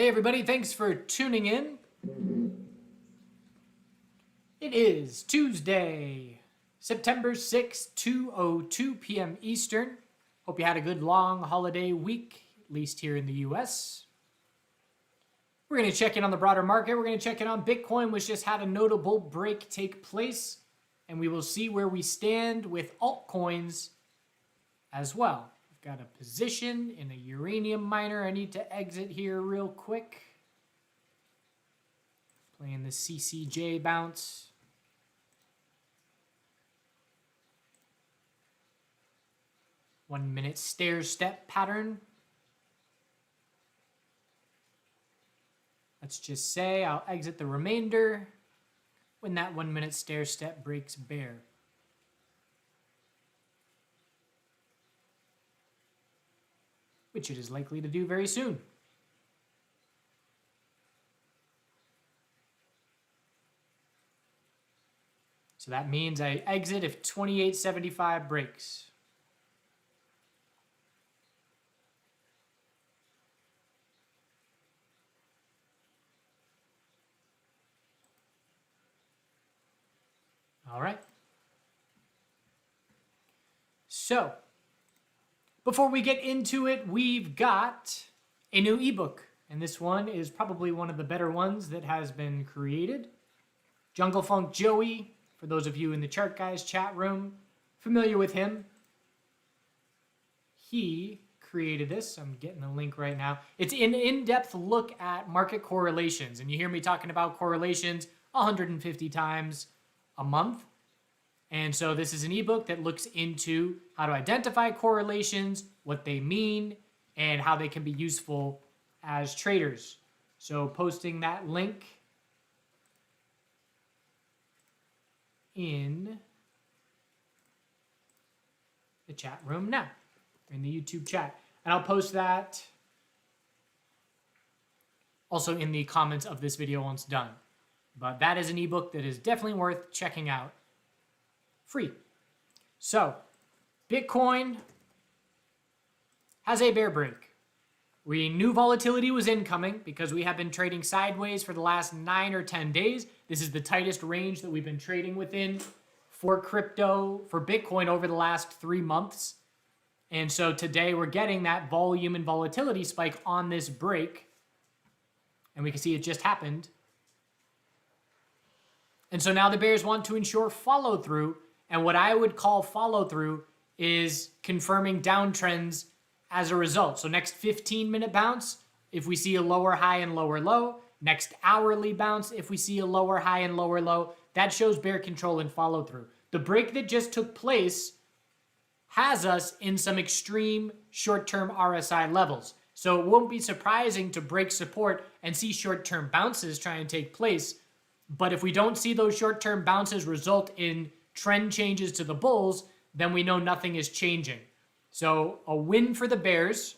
Hey everybody, thanks for tuning in. It is Tuesday, September 6th, 2:02 p.m. Eastern. Hope you had a good long holiday week, at least here in the US. We're going to check in on the broader market. We're going to check in on Bitcoin, which just had a notable break take place. And we will see where we stand with altcoins as well. Got a position in a uranium miner. I need to exit here real quick. Playing the CCJ bounce. One minute stair step pattern. Let's just say I'll exit the remainder when that 1 minute stair step breaks bear. Which it is likely to do very soon. So that means I exit if 28.75 breaks. All right. So, before we get into it, we've got a new ebook, and this one is probably one of the better ones that has been created. Jungle Funk Joey, for those of you in the Chart Guys chat room, familiar with him. He created this. I'm getting the link right now. It's an in-depth look at market correlations, and you hear me talking about correlations 150 times a month. And so this is an ebook that looks into how to identify correlations, what they mean, and how they can be useful as traders. So posting that link in the chat room now, in the YouTube chat. And I'll post that also in the comments of this video once done. But that is an ebook that is definitely worth checking out. Free. So, Bitcoin has a bear break. We knew volatility was incoming because we have been trading sideways for the last 9 or 10 days. This is the tightest range that we've been trading within for crypto, for Bitcoin over the last 3 months. And so today we're getting that volume and volatility spike on this break. And we can see it just happened. And so now the bears want to ensure follow through. And what I would call follow through is confirming downtrends as a result. So next 15-minute bounce, if we see a lower high and lower low. Next hourly bounce, if we see a lower high and lower low. That shows bear control and follow through. The break that just took place has us in some extreme short-term RSI levels. So it won't be surprising to break support and see short-term bounces try and take place. But if we don't see those short-term bounces result in trend changes to the bulls, then we know nothing is changing. So a win for the bears,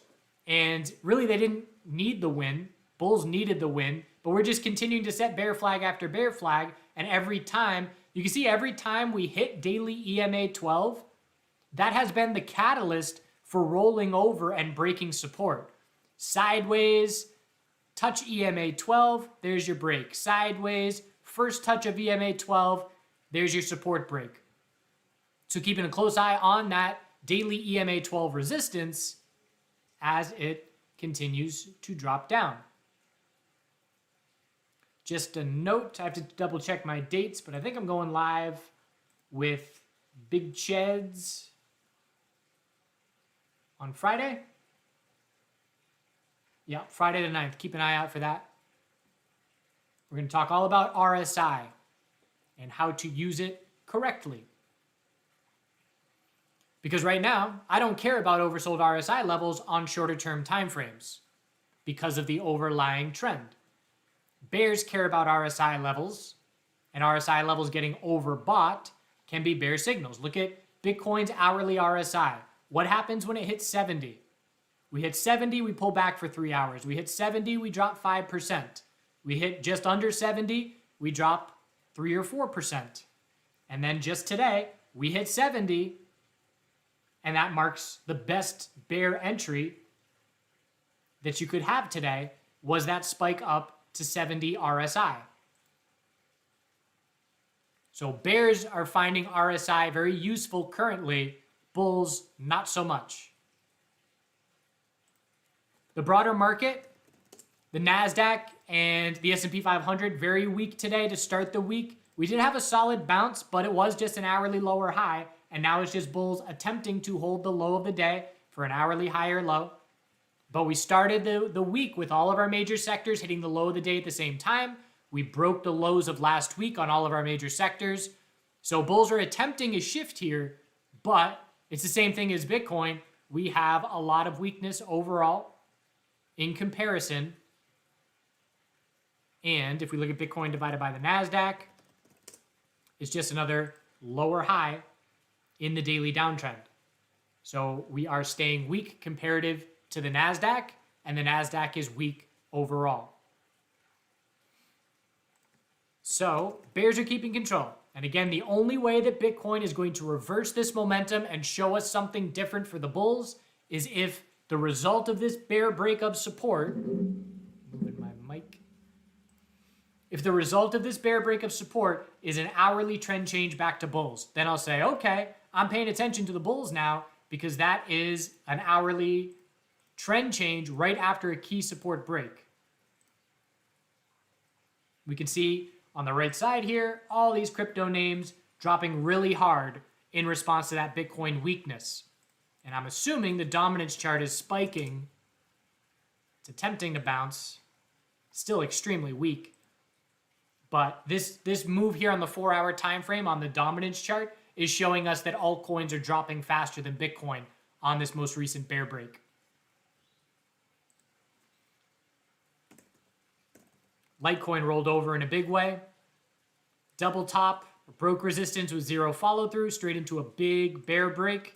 and really they didn't need the win. Bulls needed the win, but we're just continuing to set bear flag after bear flag, and every time, you can see every time we hit daily EMA 12, that has been the catalyst for rolling over and breaking support. Sideways, touch EMA 12, there's your break. Sideways, first touch of EMA 12, there's your support break. So keeping a close eye on that daily EMA 12 resistance as it continues to drop down. Just a note, I have to double check my dates, but I think I'm going live with Big Cheds on Friday. Yeah, Friday the 9th. Keep an eye out for that. We're going to talk all about RSI and how to use it correctly. Because right now, I don't care about oversold RSI levels on shorter term timeframes because of the overlying trend. Bears care about RSI levels, and RSI levels getting overbought can be bear signals. Look at Bitcoin's hourly RSI. What happens when it hits 70? We hit 70, we pull back for 3 hours. We hit 70, we drop 5%. We hit just under 70, we drop 3 or 4%. And then just today, we hit 70, and that marks the best bear entry that you could have today was that spike up to 70 RSI. So bears are finding RSI very useful currently, bulls not so much. The broader market, the NASDAQ and the S&P 500, very weak today to start the week. We did have a solid bounce, but it was just an hourly lower high, and now it's just bulls attempting to hold the low of the day for an hourly higher low. But we started the week with all of our major sectors hitting the low of the day at the same time. We broke the lows of last week on all of our major sectors. So bulls are attempting a shift here, but it's the same thing as Bitcoin. We have a lot of weakness overall in comparison. And if we look at Bitcoin divided by the NASDAQ, it's just another lower high in the daily downtrend. So we are staying weak comparative to the NASDAQ, and the NASDAQ is weak overall. So bears are keeping control. And again, the only way that Bitcoin is going to reverse this momentum and show us something different for the bulls is if the result of this bear breakup support, moving my mic, if the result of this bear breakup support is an hourly trend change back to bulls, then I'll say, okay, I'm paying attention to the bulls now because that is an hourly trend change right after a key support break. We can see on the right side here, all these crypto names dropping really hard in response to that Bitcoin weakness. And I'm assuming the dominance chart is spiking. It's attempting to bounce. Still extremely weak. But this move here on the 4-hour time frame on the dominance chart is showing us that altcoins are dropping faster than Bitcoin on this most recent bear break. Litecoin rolled over in a big way. Double top, broke resistance with zero follow through, straight into a big bear break.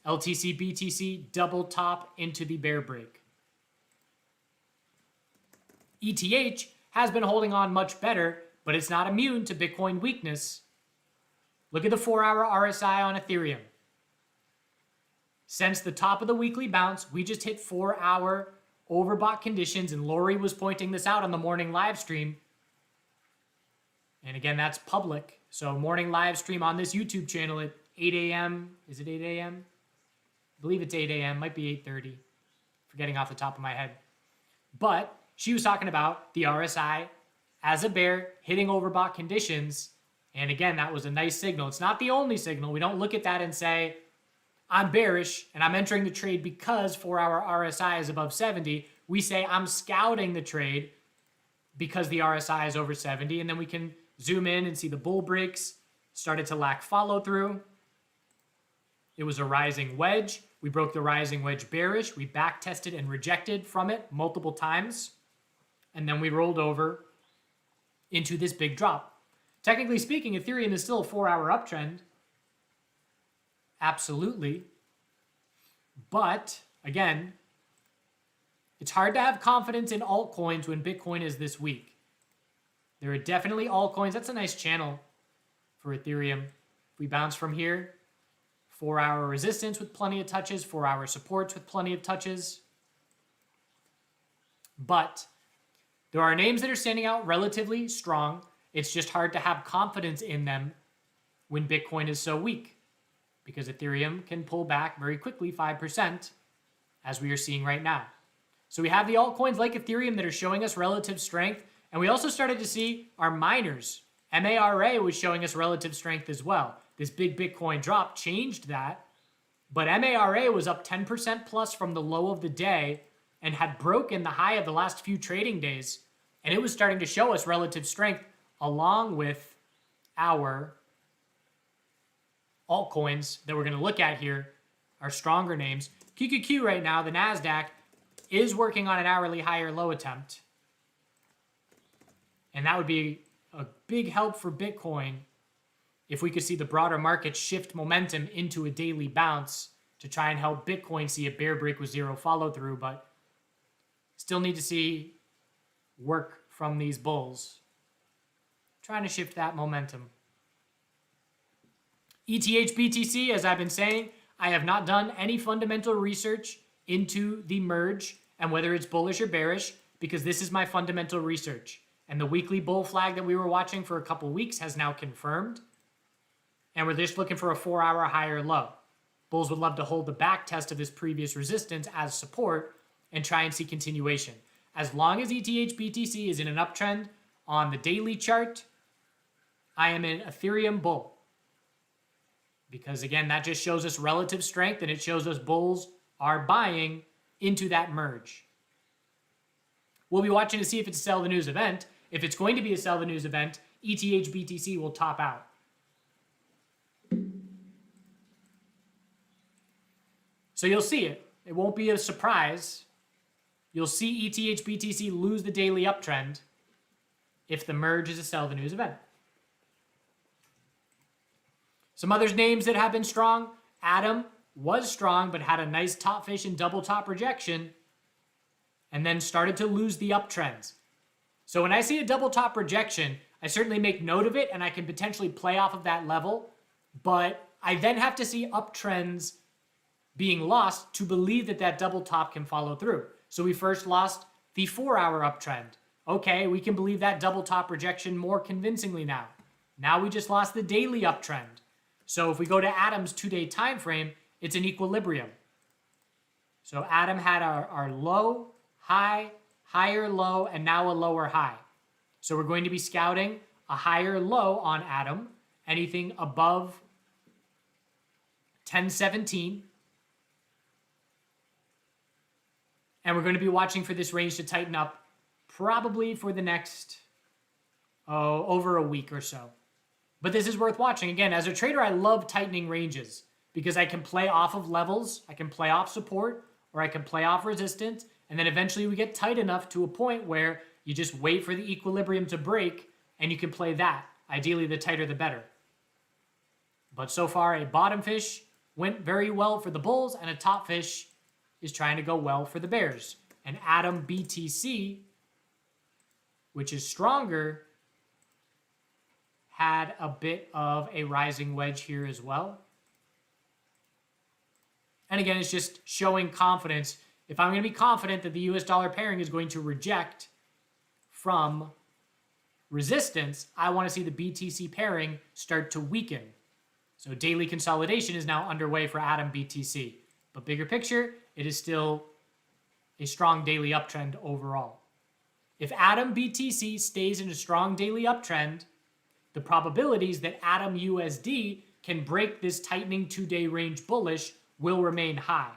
LTC, BTC, double top into the bear break. ETH has been holding on much better, but it's not immune to Bitcoin weakness. Look at the 4-hour RSI on Ethereum. Since the top of the weekly bounce, we just hit 4-hour overbought conditions, and Lori was pointing this out on the morning live stream. And again, that's public. So morning live stream on this YouTube channel at 8 a.m. Is it 8 a.m.? I believe it's 8 a.m. Might be 8:30. Forgetting off the top of my head. But she was talking about the RSI as a bear hitting overbought conditions. And again, that was a nice signal. It's not the only signal. We don't look at that and say, I'm bearish and I'm entering the trade because 4-hour RSI is above 70. We say I'm scouting the trade because the RSI is over 70. And then we can zoom in and see the bull breaks started to lack follow through. It was a rising wedge. We broke the rising wedge bearish. We back tested and rejected from it multiple times. And then we rolled over into this big drop. Technically speaking, Ethereum is still a 4-hour uptrend. Absolutely. But again, it's hard to have confidence in altcoins when Bitcoin is this weak. There are definitely altcoins. That's a nice channel for Ethereum. If we bounce from here, 4-hour resistance with plenty of touches, 4-hour supports with plenty of touches. But there are names that are standing out relatively strong. It's just hard to have confidence in them when Bitcoin is so weak, because Ethereum can pull back very quickly 5%, as we are seeing right now. So we have the altcoins like Ethereum that are showing us relative strength, and we also started to see our miners. MARA was showing us relative strength as well. This big Bitcoin drop changed that, but MARA was up 10% plus from the low of the day and had broken the high of the last few trading days, and it was starting to show us relative strength along with our altcoins that we're going to look at here, are stronger names. QQQ right now, the NASDAQ, is working on an hourly higher low attempt. And that would be a big help for Bitcoin if we could see the broader market shift momentum into a daily bounce to try and help Bitcoin see a bear break with zero follow through, but still need to see work from these bulls. Trying to shift that momentum. ETH BTC, as I've been saying, I have not done any fundamental research into the merge and whether it's bullish or bearish. because this is my fundamental research. And the weekly bull flag that we were watching for a couple weeks has now confirmed. And we're just looking for a 4-hour higher low. Bulls would love to hold the back test of this previous resistance as support and try and see continuation. As long as ETH BTC is in an uptrend on the daily chart, I am an Ethereum bull. Because again, that just shows us relative strength, and it shows us bulls are buying into that merge. We'll be watching to see if it's a sell the news event. If it's going to be a sell the news event, ETH BTC will top out. So you'll see it. It won't be a surprise. You'll see ETH BTC lose the daily uptrend if the merge is a sell the news event. Some other names that have been strong. Atom was strong, but had a nice top fish and double top rejection, and then started to lose the uptrends. So when I see a double top rejection, I certainly make note of it, and I can potentially play off of that level, but I then have to see uptrends being lost to believe that that double top can follow through. So we first lost the 4-hour uptrend. Okay, we can believe that double top rejection more convincingly now. Now we just lost the daily uptrend. So if we go to Atom's 2-day time frame, it's an equilibrium. So Atom had our low, high, higher low, and now a lower high. So we're going to be scouting a higher low on Atom, anything above 1017. And we're going to be watching for this range to tighten up probably for the next, over a week or so. But this is worth watching. Again, as a trader, I love tightening ranges because I can play off of levels, I can play off support, or I can play off resistance, and then eventually we get tight enough to a point where you just wait for the equilibrium to break, and you can play that. Ideally, the tighter the better. But so far, a bottom fish went very well for the bulls, and a top fish is trying to go well for the bears. And Atom BTC, which is stronger, had a bit of a rising wedge here as well. And again, it's just showing confidence. If I'm going to be confident that the US dollar pairing is going to reject from resistance, I want to see the BTC pairing start to weaken. So daily consolidation is now underway for Atom BTC. But bigger picture, it is still a strong daily uptrend overall. If Atom BTC stays in a strong daily uptrend, the probabilities that Atom USD can break this tightening 2-day range bullish will remain high.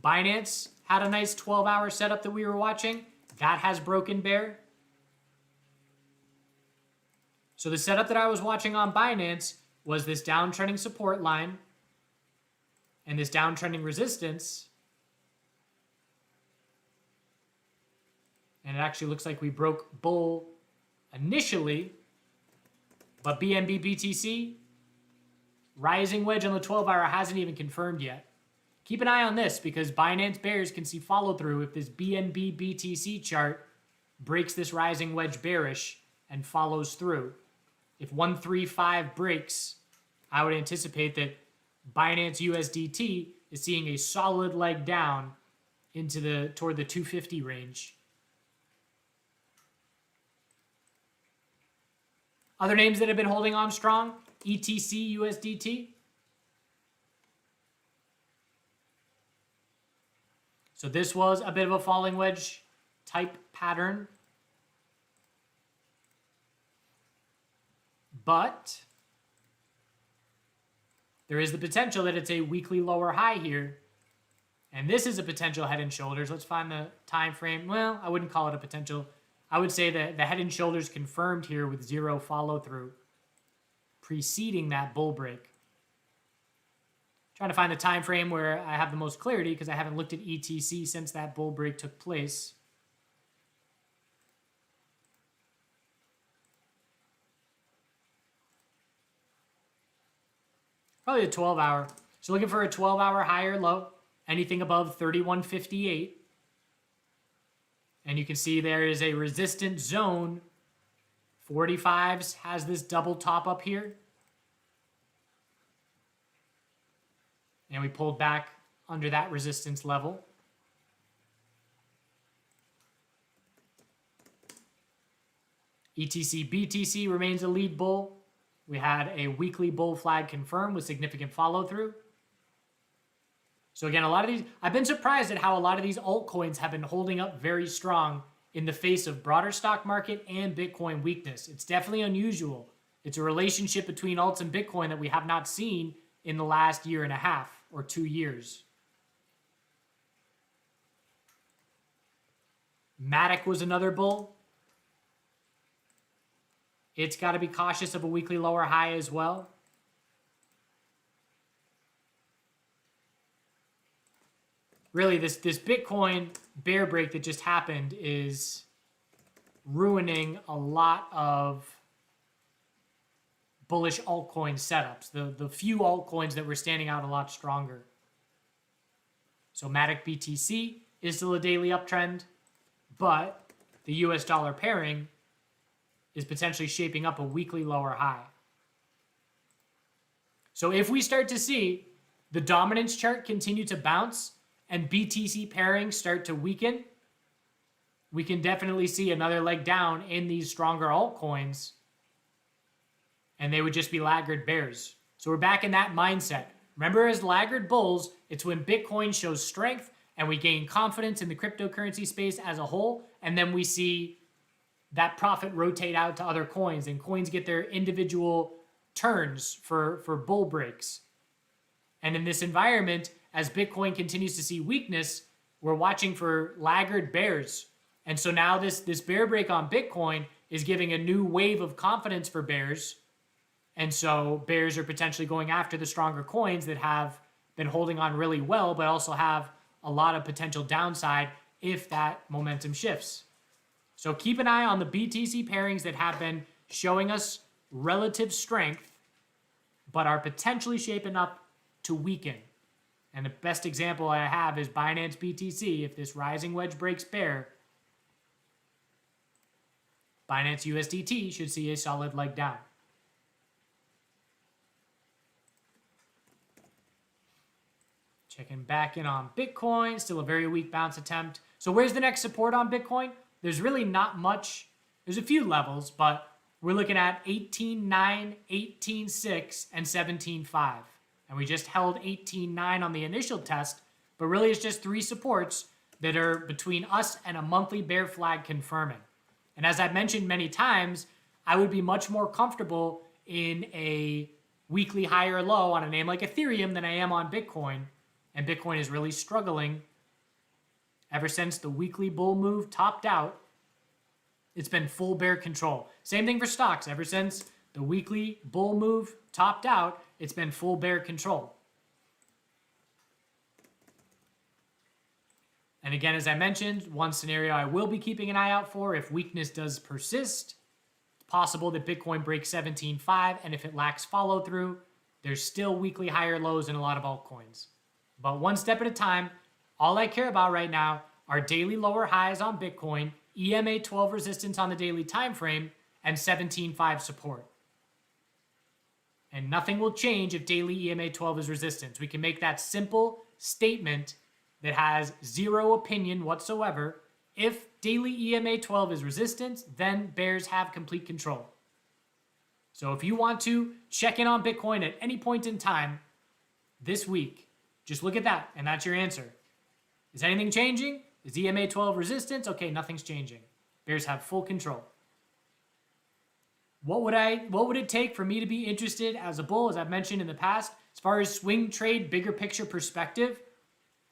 Binance had a nice 12-hour setup that we were watching. That has broken bear. So the setup that I was watching on Binance was this downtrending support line and this downtrending resistance. And it actually looks like we broke bull initially, but BNB BTC, rising wedge on the 12-hour hasn't even confirmed yet. Keep an eye on this because Binance bears can see follow through if this BNB BTC chart breaks this rising wedge bearish and follows through. If 135 breaks, I would anticipate that Binance USDT is seeing a solid leg down into toward the 250 range. Other names that have been holding on strong, ETC USDT. So this was a bit of a falling wedge type pattern. But there is the potential that it's a weekly lower high here. And this is a potential head and shoulders. Let's find the time frame. Well, I wouldn't call it a potential. I would say that the head and shoulders confirmed here with 0 follow through preceding that bull break. Trying to find the time frame where I have the most clarity because I haven't looked at ETC since that bull break took place. Probably a 12-hour. So looking for a 12-hour higher low, anything above 3158. And you can see there is a resistance zone. 45s has this double top up here. And we pulled back under that resistance level. ETC BTC remains a lead bull. We had a weekly bull flag confirmed with significant follow through. So again, a lot of these, I've been surprised at how a lot of these altcoins have been holding up very strong in the face of broader stock market and Bitcoin weakness. It's definitely unusual. It's a relationship between alts and Bitcoin that we have not seen in the last year and a half or 2 years. Matic was another bull. It's got to be cautious of a weekly lower high as well. Really, this Bitcoin bear break that just happened is ruining a lot of bullish altcoin setups. The few altcoins that were standing out a lot stronger. So Matic BTC is still a daily uptrend, but the US dollar pairing is potentially shaping up a weekly lower high. So if we start to see the dominance chart continue to bounce and BTC pairings start to weaken, we can definitely see another leg down in these stronger altcoins, and they would just be laggard bears. So we're back in that mindset. Remember, as laggard bulls, it's when Bitcoin shows strength and we gain confidence in the cryptocurrency space as a whole, and then we see that profit rotate out to other coins, and coins get their individual turns for bull breaks. And in this environment, as Bitcoin continues to see weakness, we're watching for laggard bears. And so now this bear break on Bitcoin is giving a new wave of confidence for bears. And so bears are potentially going after the stronger coins that have been holding on really well, but also have a lot of potential downside if that momentum shifts. So keep an eye on the BTC pairings that have been showing us relative strength, but are potentially shaping up to weaken. And the best example I have is Binance BTC. If this rising wedge breaks bear, Binance USDT should see a solid leg down. Checking back in on Bitcoin, still a very weak bounce attempt. So where's the next support on Bitcoin? There's really not much. There's a few levels, but we're looking at 18.9, 18.6, and 17.5. And we just held 18.9 on the initial test, but really it's just 3 supports that are between us and a monthly bear flag confirming. And as I've mentioned many times, I would be much more comfortable in a weekly high or low on a name like Ethereum than I am on Bitcoin. And Bitcoin is really struggling. Ever since the weekly bull move topped out, it's been full bear control. Same thing for stocks. Ever since the weekly bull move topped out, it's been full bear control. And again, as I mentioned, one scenario I will be keeping an eye out for, if weakness does persist, it's possible that Bitcoin breaks 17.5, and if it lacks follow through, there's still weekly higher lows in a lot of altcoins. But one step at a time. All I care about right now are daily lower highs on Bitcoin, EMA 12 resistance on the daily time frame, and 17.5 support. And nothing will change if daily EMA 12 is resistance. We can make that simple statement that has zero opinion whatsoever. If daily EMA 12 is resistance, then bears have complete control. So if you want to check in on Bitcoin at any point in time this week, just look at that, and that's your answer. Is anything changing? Is EMA 12 resistance? Okay, nothing's changing. Bears have full control. What would it take for me to be interested as a bull? As I've mentioned in the past, as far as swing trade, bigger picture perspective,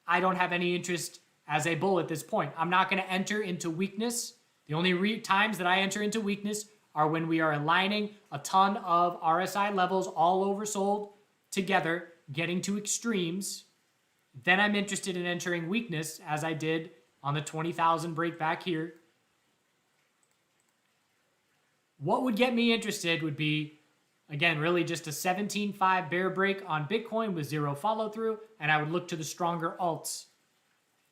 I don't have any interest as a bull at this point. I'm not going to enter into weakness. The only times that I enter into weakness are when we are aligning a ton of RSI levels all oversold together, getting to extremes. Then I'm interested in entering weakness, as I did on the 20,000 break back here. What would get me interested would be, again, really just a 17.5 bear break on Bitcoin with zero follow through, and I would look to the stronger alts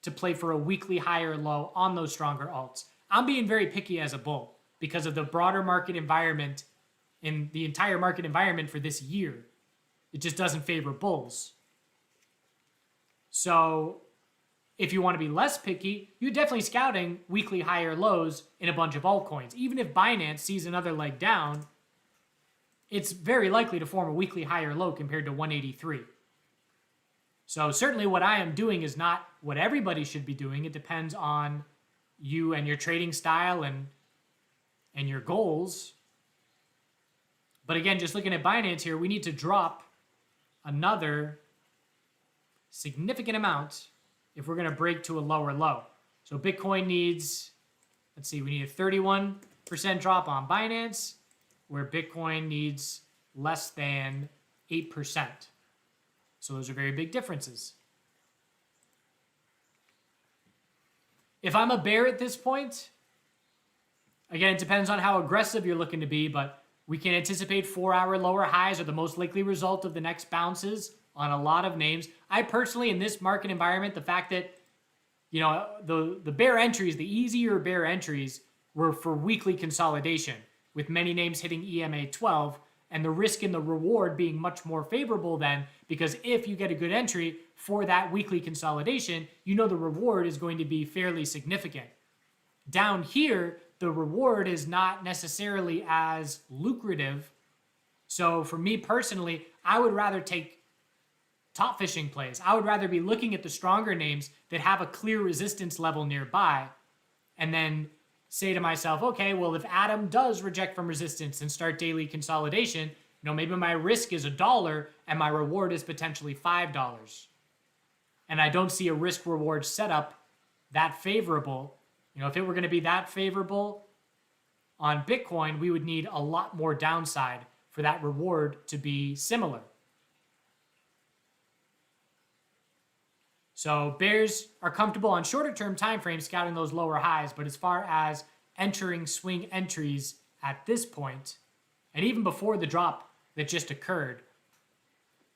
to play for a weekly higher low on those stronger alts. I'm being very picky as a bull because of the broader market environment, in the entire market environment for this year. It just doesn't favor bulls. So if you want to be less picky, you're definitely scouting weekly higher lows in a bunch of altcoins. Even if Binance sees another leg down, it's very likely to form a weekly higher low compared to 183. So certainly what I am doing is not what everybody should be doing. It depends on you and your trading style and your goals. But again, just looking at Binance here, we need to drop another significant amount if we're going to break to a lower low. So Bitcoin needs, let's see, we need a 31% drop on Binance, where Bitcoin needs less than 8%. So those are very big differences. If I'm a bear at this point, again, it depends on how aggressive you're looking to be, but we can anticipate 4-hour lower highs are the most likely result of the next bounces on a lot of names. I personally, in this market environment, the fact that, you know, the bear entries, the easier bear entries were for weekly consolidation, with many names hitting EMA 12, and the risk and the reward being much more favorable then, because if you get a good entry for that weekly consolidation, you know the reward is going to be fairly significant. Down here, the reward is not necessarily as lucrative. So for me personally, I would rather take top fishing plays. I would rather be looking at the stronger names that have a clear resistance level nearby, and then say to myself, okay, well, if Atom does reject from resistance and start daily consolidation, you know, maybe my risk is $1 and my reward is potentially $5. And I don't see a risk reward setup that favorable. You know, if it were going to be that favorable on Bitcoin, we would need a lot more downside for that reward to be similar. So bears are comfortable on shorter term time frames scouting those lower highs, but as far as entering swing entries at this point, and even before the drop that just occurred,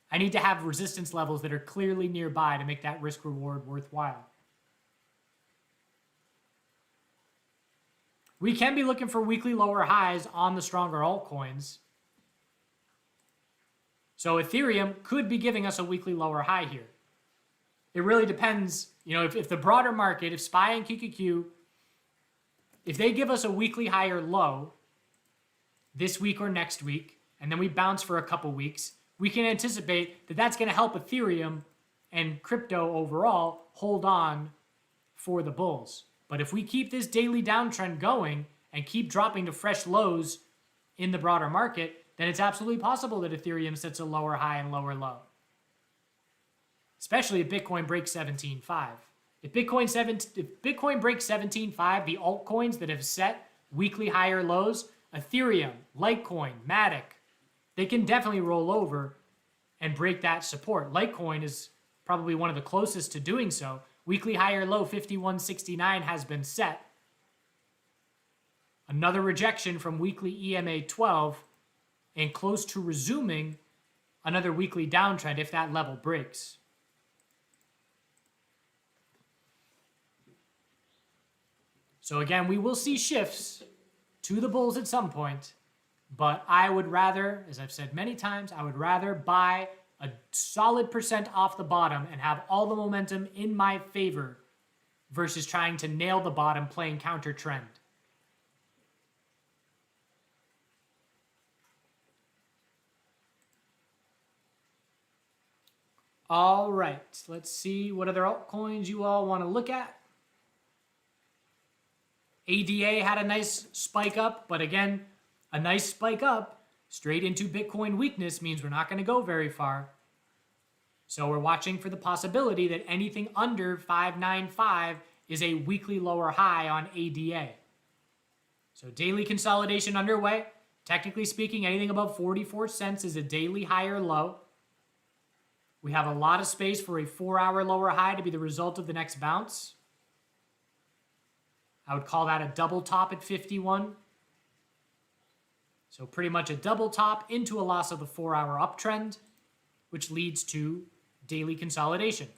I need to have resistance levels that are clearly nearby to make that risk reward worthwhile. We can be looking for weekly lower highs on the stronger altcoins. So Ethereum could be giving us a weekly lower high here. It really depends, you know, if the broader market, if SPY and QQQ, if they give us a weekly higher low this week or next week, and then we bounce for a couple weeks, we can anticipate that that's going to help Ethereum and crypto overall hold on for the bulls. But if we keep this daily downtrend going and keep dropping to fresh lows in the broader market, then it's absolutely possible that Ethereum sets a lower high and lower low. Especially if Bitcoin breaks 17.5. If Bitcoin breaks 17.5, the altcoins that have set weekly higher lows, Ethereum, Litecoin, Matic, they can definitely roll over and break that support. Litecoin is probably one of the closest to doing so. Weekly higher low 51.69 has been set. Another rejection from weekly EMA 12 and close to resuming another weekly downtrend if that level breaks. So again, we will see shifts to the bulls at some point, but I would rather, as I've said many times, I would rather buy a solid percent off the bottom and have all the momentum in my favor versus trying to nail the bottom playing counter trend. All right, let's see what other altcoins you all want to look at. ADA had a nice spike up, but again, a nice spike up straight into Bitcoin weakness means we're not going to go very far. So we're watching for the possibility that anything under 595 is a weekly lower high on ADA. So daily consolidation underway. Technically speaking, anything above 44 cents is a daily high or low. We have a lot of space for a 4-hour lower high to be the result of the next bounce. I would call that a double top at 51. So pretty much a double top into a loss of the 4-hour uptrend, which leads to daily consolidation.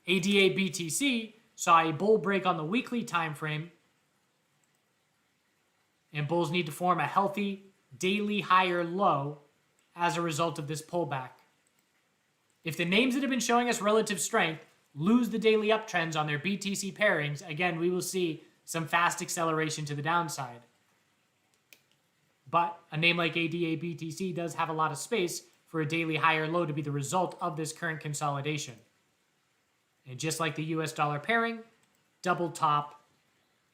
ADA BTC saw a bull break on the weekly time frame, and bulls need to form a healthy daily higher low as a result of this pullback. If the names that have been showing us relative strength lose the daily uptrends on their BTC pairings, again, we will see some fast acceleration to the downside. But a name like ADA BTC does have a lot of space for a daily higher low to be the result of this current consolidation. And just like the US dollar pairing, double top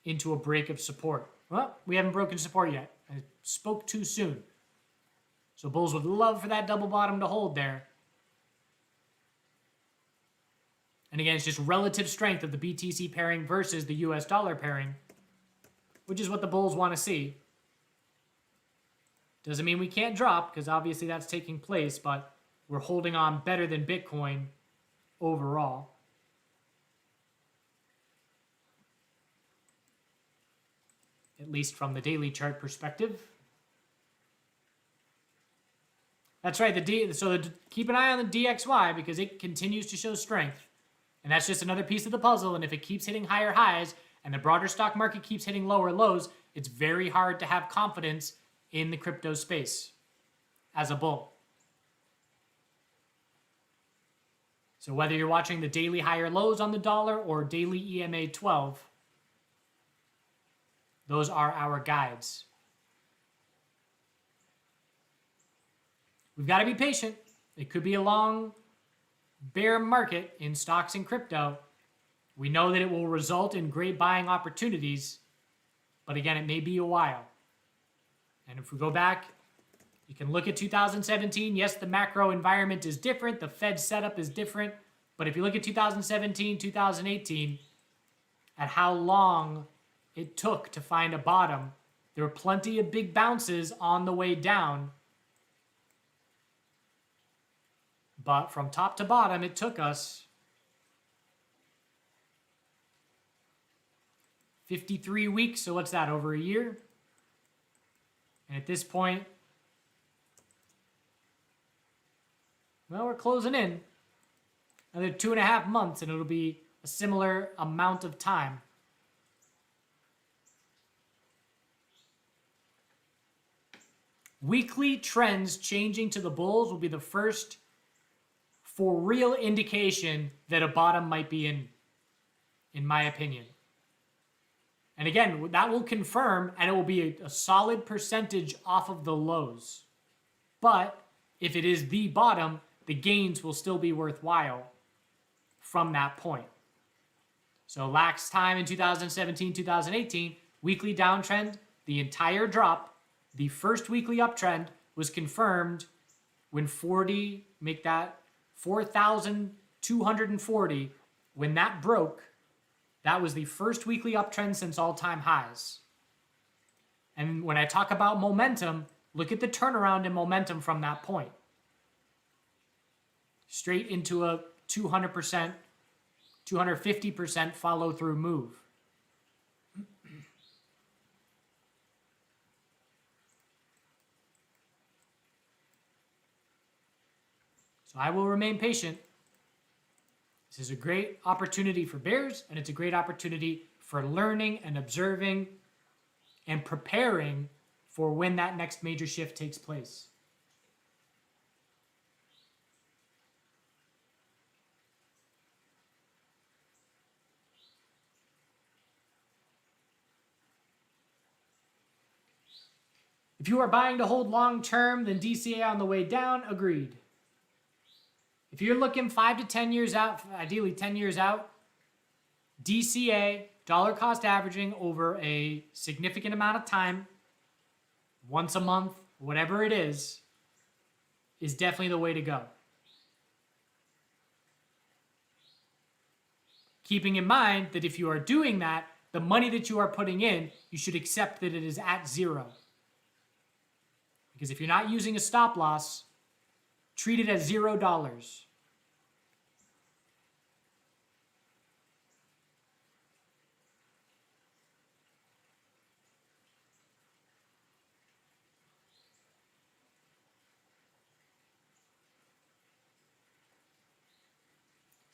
into a break of support. Well, we haven't broken support yet. I spoke too soon. So bulls would love for that double bottom to hold there. And again, it's just relative strength of the BTC pairing versus the US dollar pairing, which is what the bulls want to see. Doesn't mean we can't drop, because obviously that's taking place, but we're holding on better than Bitcoin overall. At least from the daily chart perspective. That's right, keep an eye on the DXY because it continues to show strength. And that's just another piece of the puzzle, and if it keeps hitting higher highs and the broader stock market keeps hitting lower lows, it's very hard to have confidence in the crypto space as a bull. So whether you're watching the daily higher lows on the dollar or daily EMA 12, those are our guides. We've got to be patient. It could be a long bear market in stocks and crypto. We know that it will result in great buying opportunities, but again, it may be a while. And if we go back, you can look at 2017. Yes, the macro environment is different. The Fed setup is different. But if you look at 2017, 2018, at how long it took to find a bottom, there were plenty of big bounces on the way down. But from top to bottom, it took us 53 weeks. So what's that, over a year? And at this point, well, we're closing in. Another 2.5 months, and it'll be a similar amount of time. Weekly trends changing to the bulls will be the first for real indication that a bottom might be in my opinion. And again, that will confirm, and it will be a solid percentage off of the lows. But if it is the bottom, the gains will still be worthwhile from that point. So last time in 2017, 2018, weekly downtrend, the entire drop, the first weekly uptrend was confirmed when 4,240, when that broke, that was the first weekly uptrend since all-time highs. And when I talk about momentum, look at the turnaround in momentum from that point. Straight into a 200%, 250% follow-through move. So I will remain patient. This is a great opportunity for bears, and it's a great opportunity for learning and observing and preparing for when that next major shift takes place. If you are buying to hold long term, then DCA on the way down, agreed. If you're looking 5 to 10 years out, ideally 10 years out, DCA, dollar cost averaging over a significant amount of time, once a month, whatever it is definitely the way to go. Keeping in mind that if you are doing that, the money that you are putting in, you should accept that it is at zero. Because if you're not using a stop loss, treat it as $0.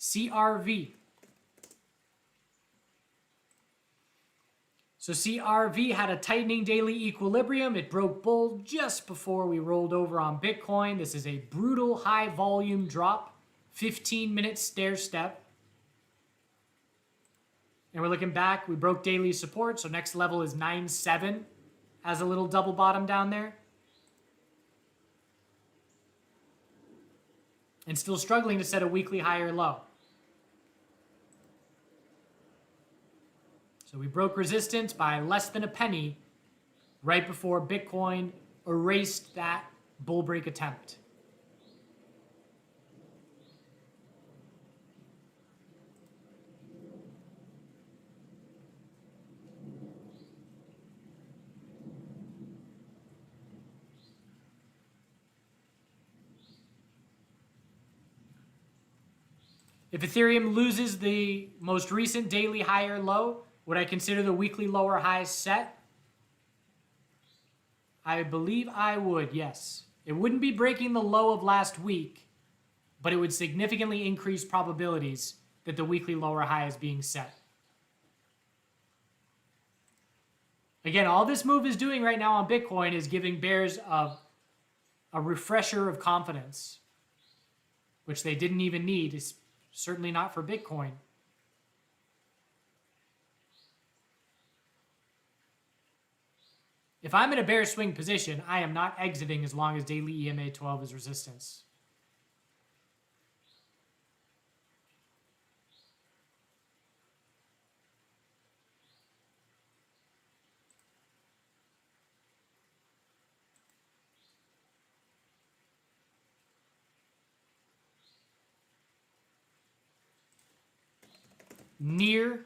CRV. So CRV had a tightening daily equilibrium. It broke bull just before we rolled over on Bitcoin. This is a brutal high volume drop, 15-minute stair step. And we're looking back, we broke daily support. So next level is 9.7 as a little double bottom down there. And still struggling to set a weekly higher low. So we broke resistance by less than a penny right before Bitcoin erased that bull break attempt. If Ethereum loses the most recent daily higher low, would I consider the weekly lower high set? I believe I would, yes. It wouldn't be breaking the low of last week, but it would significantly increase probabilities that the weekly lower high is being set. Again, all this move is doing right now on Bitcoin is giving bears a refresher of confidence, which they didn't even need. It's certainly not for Bitcoin. If I'm in a bear swing position, I am not exiting as long as daily EMA 12 is resistance. Near.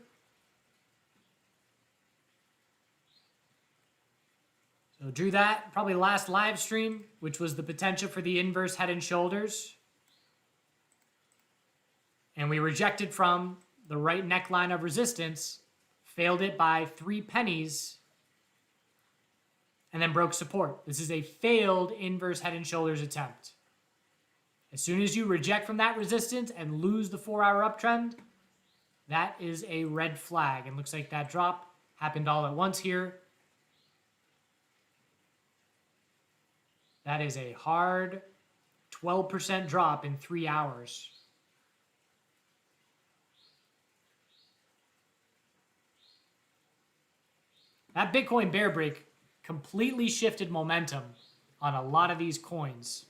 So drew that probably last live stream, which was the potential for the inverse head and shoulders. And we rejected from the right neckline of resistance, failed it by 3 pennies, and then broke support. This is a failed inverse head and shoulders attempt. As soon as you reject from that resistance and lose the 4-hour uptrend, that is a red flag. And looks like that drop happened all at once here. That is a hard 12% drop in 3 hours. That Bitcoin bear break completely shifted momentum on a lot of these coins.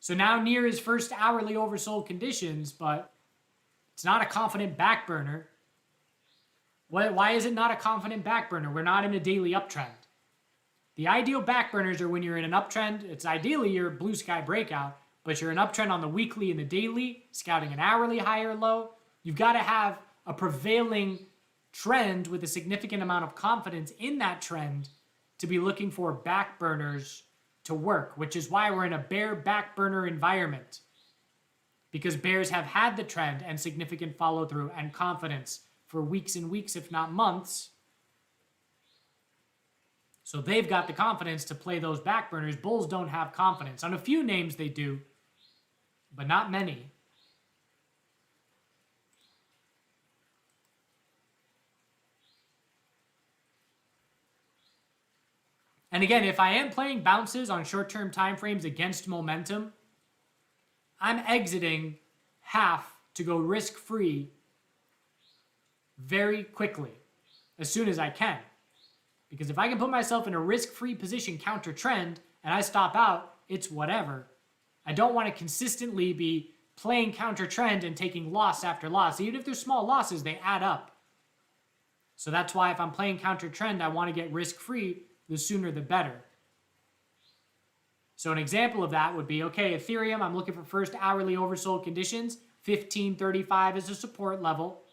So now near his first hourly oversold conditions, but it's not a confident back burner. Why is it not a confident back burner? We're not in a daily uptrend. The ideal back burners are when you're in an uptrend. It's ideally your blue sky breakout, but you're an uptrend on the weekly and the daily, scouting an hourly higher low. You've got to have a prevailing trend with a significant amount of confidence in that trend to be looking for back burners to work, which is why we're in a bear back burner environment. Because bears have had the trend and significant follow through and confidence for weeks and weeks, if not months. So they've got the confidence to play those back burners. Bulls don't have confidence. On a few names they do, but not many. And again, if I am playing bounces on short-term time frames against momentum, I'm exiting half to go risk-free very quickly, as soon as I can. Because if I can put myself in a risk-free position counter trend and I stop out, it's whatever. I don't want to consistently be playing counter trend and taking loss after loss. Even if they're small losses, they add up. So that's why if I'm playing counter trend, I want to get risk-free, the sooner the better. So an example of that would be, okay, Ethereum, I'm looking for first hourly oversold conditions. 1535 is a support level.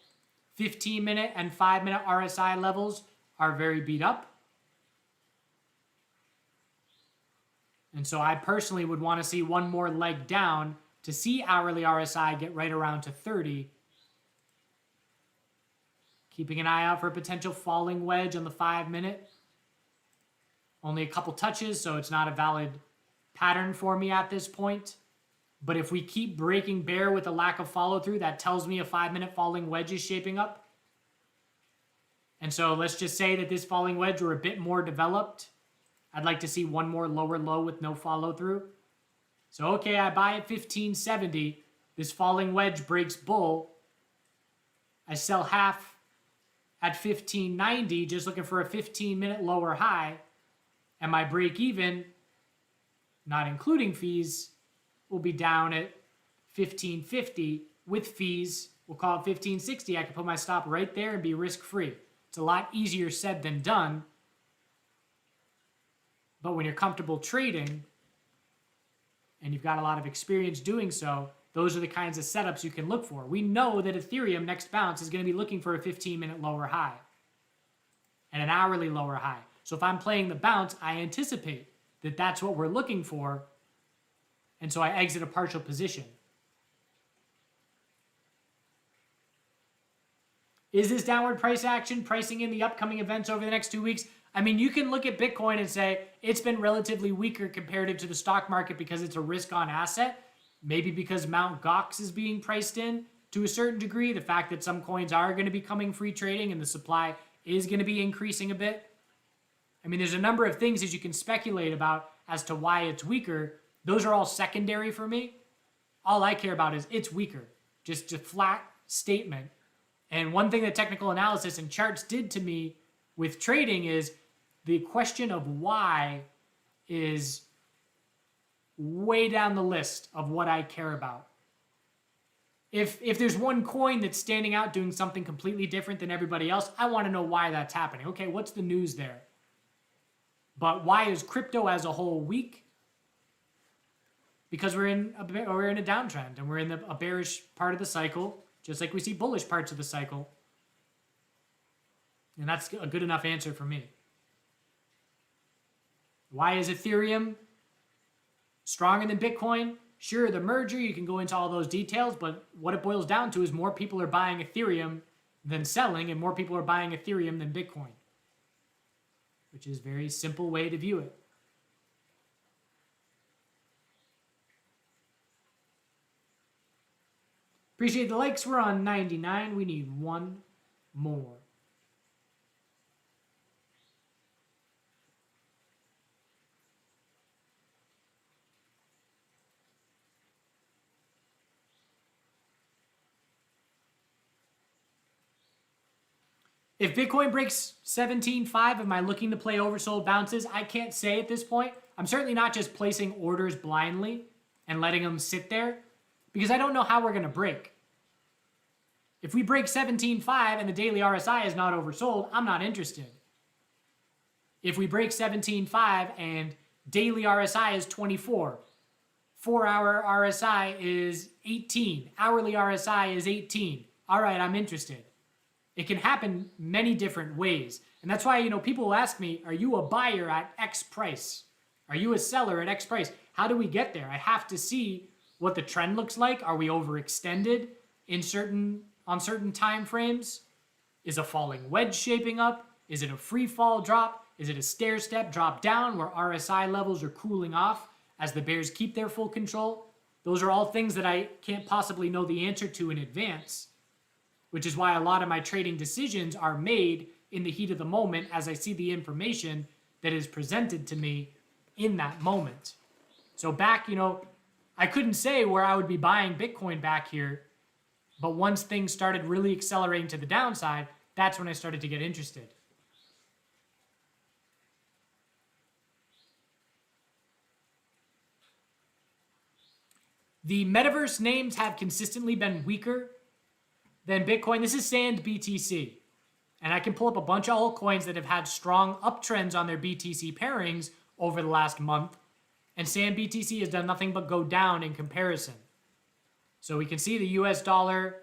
15-minute and 5-minute RSI levels are very beat up. And so I personally would want to see one more leg down to see hourly RSI get right around to 30. Keeping an eye out for a potential falling wedge on the 5-minute. Only a couple touches, so it's not a valid pattern for me at this point. But if we keep breaking bear with a lack of follow through, that tells me a 5-minute falling wedge is shaping up. And so let's just say that this falling wedge were a bit more developed. I'd like to see one more lower low with no follow through. So, okay, I buy at 1570. This falling wedge breaks bull. I sell half at 1590, just looking for a 15-minute lower high. And my break even, not including fees, will be down at 1550 with fees. We'll call it 1560. I can put my stop right there and be risk-free. It's a lot easier said than done. But when you're comfortable trading and you've got a lot of experience doing so, those are the kinds of setups you can look for. We know that Ethereum next bounce is going to be looking for a 15-minute lower high and an hourly lower high. So if I'm playing the bounce, I anticipate that that's what we're looking for. And so I exit a partial position. Is this downward price action pricing in the upcoming events over the next 2 weeks? I mean, you can look at Bitcoin and say it's been relatively weaker comparative to the stock market because it's a risk-on asset. Maybe because Mt. Gox is being priced in to a certain degree. The fact that some coins are going to be coming free trading and the supply is going to be increasing a bit. I mean, there's a number of things that you can speculate about as to why it's weaker. Those are all secondary for me. All I care about is it's weaker. Just a flat statement. And one thing that technical analysis and charts did to me with trading is the question of why is way down the list of what I care about. If there's one coin that's standing out doing something completely different than everybody else, I want to know why that's happening. Okay, what's the news there? But why is crypto as a whole weak? Because we're in a downtrend and we're in a bearish part of the cycle, just like we see bullish parts of the cycle. And that's a good enough answer for me. Why is Ethereum stronger than Bitcoin? Sure, the merger, you can go into all those details, but what it boils down to is more people are buying Ethereum than selling, and more people are buying Ethereum than Bitcoin, which is a very simple way to view it. Appreciate the likes. We're on 99. We need one more. If Bitcoin breaks 17.5, am I looking to play oversold bounces? I can't say at this point. I'm certainly not just placing orders blindly and letting them sit there because I don't know how we're going to break. If we break 17.5 and the daily RSI is not oversold, I'm not interested. If we break 17.5 and daily RSI is 24, 4-hour RSI is 18, hourly RSI is 18, all right, I'm interested. It can happen many different ways. And that's why, people will ask me, are you a buyer at X price? Are you a seller at X price? How do we get there? I have to see what the trend looks like. Are we overextended on certain time frames? Is a falling wedge shaping up? Is it a free fall drop? Is it a stair step drop down where RSI levels are cooling off as the bears keep their full control? Those are all things that I can't possibly know the answer to in advance, which is why a lot of my trading decisions are made in the heat of the moment as I see the information that is presented to me in that moment. So back, I couldn't say where I would be buying Bitcoin back here, but once things started really accelerating to the downside, that's when I started to get interested. The metaverse names have consistently been weaker than Bitcoin. This is Sand BTC. And I can pull up a bunch of altcoins that have had strong uptrends on their BTC pairings over the last month. And Sand BTC has done nothing but go down in comparison. So we can see the US dollar.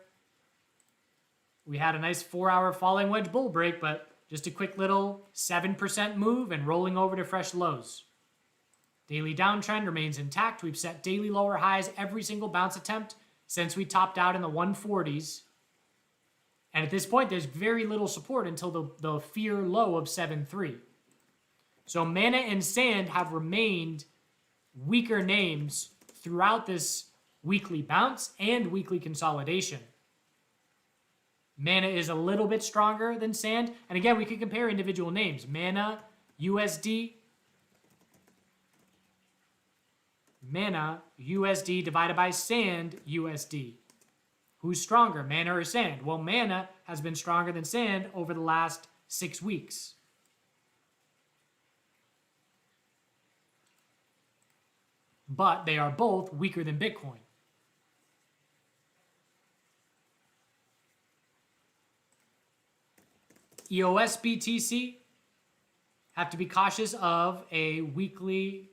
We had a nice 4-hour falling wedge bull break, but just a quick little 7% move and rolling over to fresh lows. Daily downtrend remains intact. We've set daily lower highs every single bounce attempt since we topped out in the 140s. And at this point, there's very little support until the fear low of 7.3. So Mana and Sand have remained weaker names throughout this weekly bounce and weekly consolidation. Mana is a little bit stronger than Sand. And again, we could compare individual names. Mana USD. Mana USD divided by Sand USD. Who's stronger, Mana or Sand? Well, Mana has been stronger than Sand over the last 6 weeks. But they are both weaker than Bitcoin. EOS BTC have to be cautious of a weekly,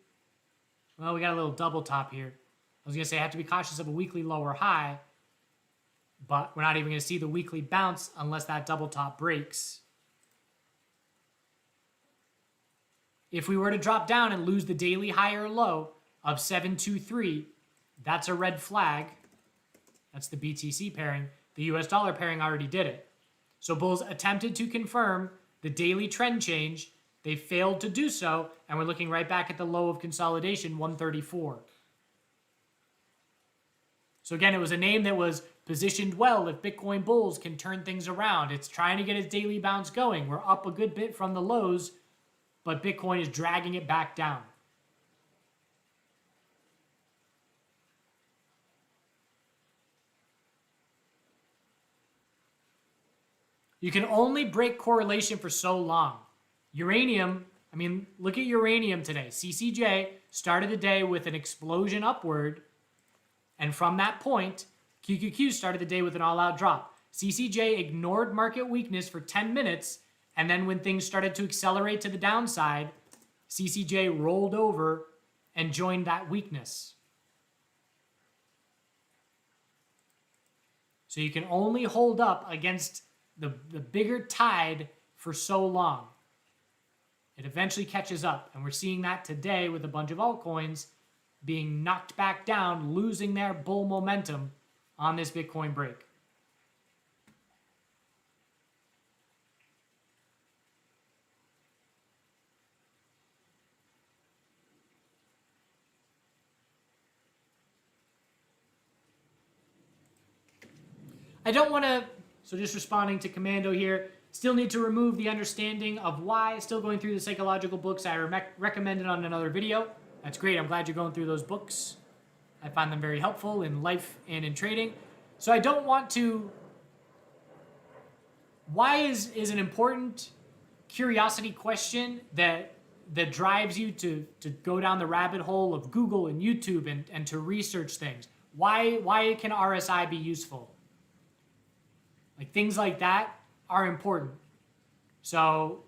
well, we got a little double top here. I was going to say have to be cautious of a weekly lower high, but we're not even going to see the weekly bounce unless that double top breaks. If we were to drop down and lose the daily high or low of 723, that's a red flag. That's the BTC pairing. The US dollar pairing already did it. So bulls attempted to confirm the daily trend change. They failed to do so, and we're looking right back at the low of consolidation, 134. So again, it was a name that was positioned well. If Bitcoin bulls can turn things around, it's trying to get its daily bounce going. We're up a good bit from the lows, but Bitcoin is dragging it back down. You can only break correlation for so long. Uranium, I mean, look at uranium today. CCJ started the day with an explosion upward, and from that point, QQQ started the day with an all-out drop. CCJ ignored market weakness for 10 minutes, and then when things started to accelerate to the downside, CCJ rolled over and joined that weakness. So you can only hold up against the bigger tide for so long. It eventually catches up, and we're seeing that today with a bunch of altcoins being knocked back down, losing their bull momentum on this Bitcoin break. I don't want to, so just responding to Commando here, still need to remove the understanding of why, still going through the psychological books I recommended on another video. That's great, I'm glad you're going through those books. I find them very helpful in life and in trading. So I don't want to, why is an important curiosity question that drives you to go down the rabbit hole of Google and YouTube and to research things. Why can RSI be useful? Like things like that are important. So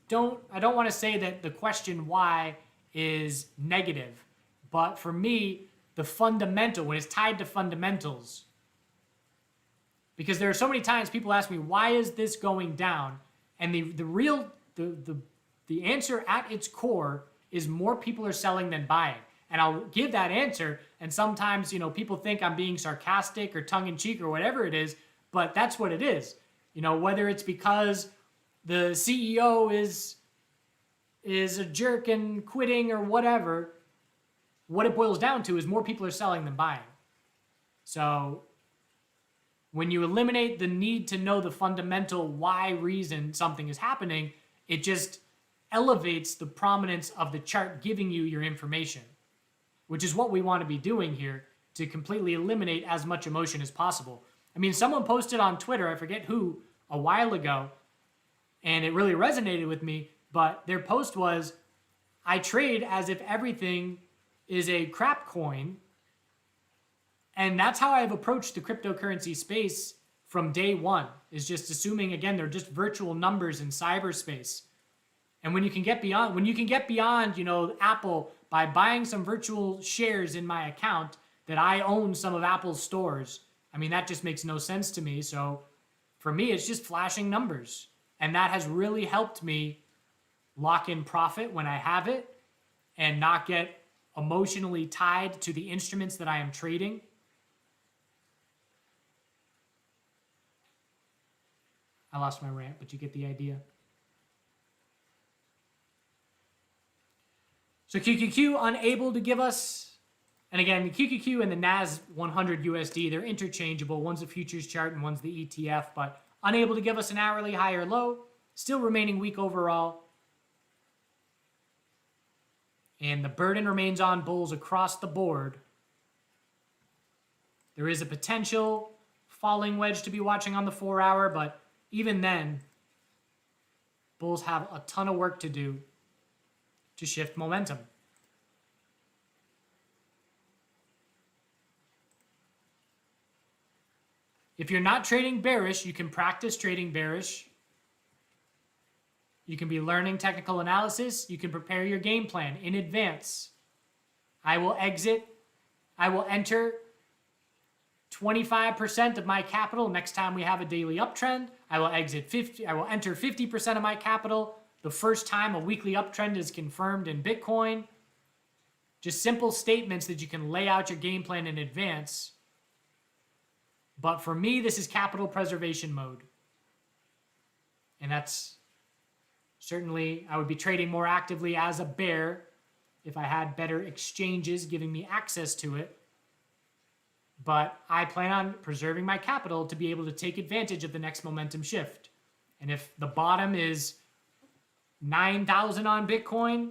I don't want to say that the question why is negative, but for me, the fundamental, when it's tied to fundamentals, because there are so many times people ask me, why is this going down? And the answer at its core is more people are selling than buying. And I'll give that answer, and sometimes, people think I'm being sarcastic or tongue-in-cheek or whatever it is, but that's what it is. Whether it's because the CEO is a jerk and quitting or whatever, what it boils down to is more people are selling than buying. So when you eliminate the need to know the fundamental why reason something is happening, it just elevates the prominence of the chart giving you your information, which is what we want to be doing here to completely eliminate as much emotion as possible. I mean, someone posted on Twitter, I forget who, a while ago, and it really resonated with me, but their post was, I trade as if everything is a crap coin, and that's how I've approached the cryptocurrency space from day one, is just assuming, again, they're just virtual numbers in cyberspace. And when you can get beyond, Apple by buying some virtual shares in my account that I own some of Apple's stores, I mean, that just makes no sense to me. So for me, it's just flashing numbers. And that has really helped me lock in profit when I have it and not get emotionally tied to the instruments that I am trading. I lost my rant, but you get the idea. So QQQ unable to give us, and again, the QQQ and the NAS 100 USD, they're interchangeable. One's a futures chart and one's the ETF, but unable to give us an hourly high or low, still remaining weak overall. And the burden remains on bulls across the board. There is a potential falling wedge to be watching on the 4-hour, but even then, bulls have a ton of work to do to shift momentum. If you're not trading bearish, you can practice trading bearish. You can be learning technical analysis. You can prepare your game plan in advance. I will enter 25% of my capital next time we have a daily uptrend. I will enter 50% of my capital the first time a weekly uptrend is confirmed in Bitcoin. Just simple statements that you can lay out your game plan in advance. But for me, this is capital preservation mode. And that's certainly, I would be trading more actively as a bear if I had better exchanges giving me access to it. But I plan on preserving my capital to be able to take advantage of the next momentum shift. And if the bottom is 9,000 on Bitcoin,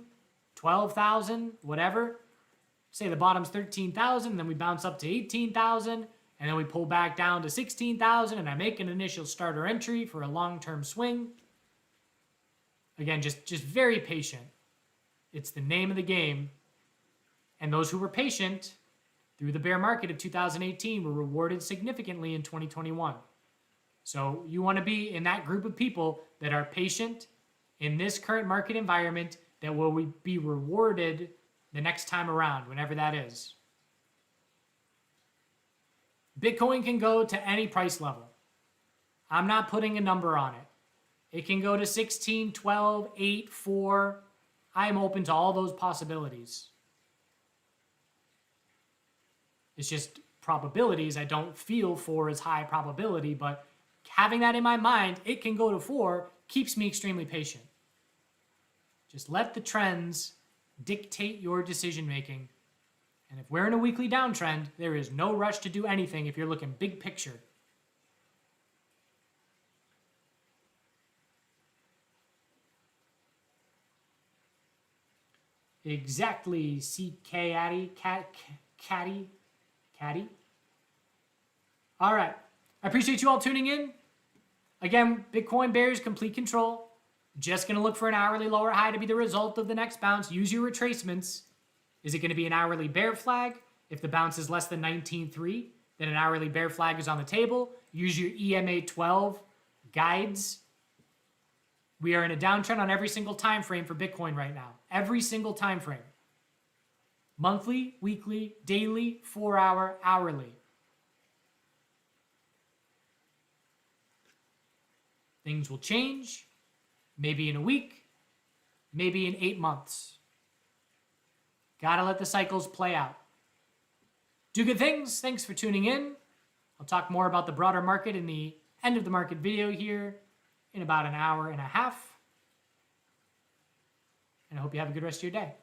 12,000, whatever, say the bottom's 13,000, then we bounce up to 18,000, and then we pull back down to 16,000, and I make an initial starter entry for a long-term swing. Again, just very patient. It's the name of the game. And those who were patient through the bear market of 2018 were rewarded significantly in 2021. So you want to be in that group of people that are patient in this current market environment that will be rewarded the next time around, whenever that is. Bitcoin can go to any price level. I'm not putting a number on it. It can go to 16, 12, 8, 4. I am open to all those possibilities. It's just probabilities. I don't feel 4 is high probability, but having that in my mind, it can go to 4, keeps me extremely patient. Just let the trends dictate your decision making. And if we're in a weekly downtrend, there is no rush to do anything if you're looking big picture. Exactly, C-Caddy, Caddy. All right. I appreciate you all tuning in. Again, Bitcoin bears complete control. Just going to look for an hourly lower high to be the result of the next bounce. Use your retracements. Is it going to be an hourly bear flag? If the bounce is less than 19.3, then an hourly bear flag is on the table. Use your EMA 12 guides. We are in a downtrend on every single time frame for Bitcoin right now. Every single time frame. Monthly, weekly, daily, 4-hour, hourly. Things will change. Maybe in a week. Maybe in 8 months. Gotta let the cycles play out. Do good things. Thanks for tuning in. I'll talk more about the broader market in the end of the market video here in about an hour and a half. And I hope you have a good rest of your day.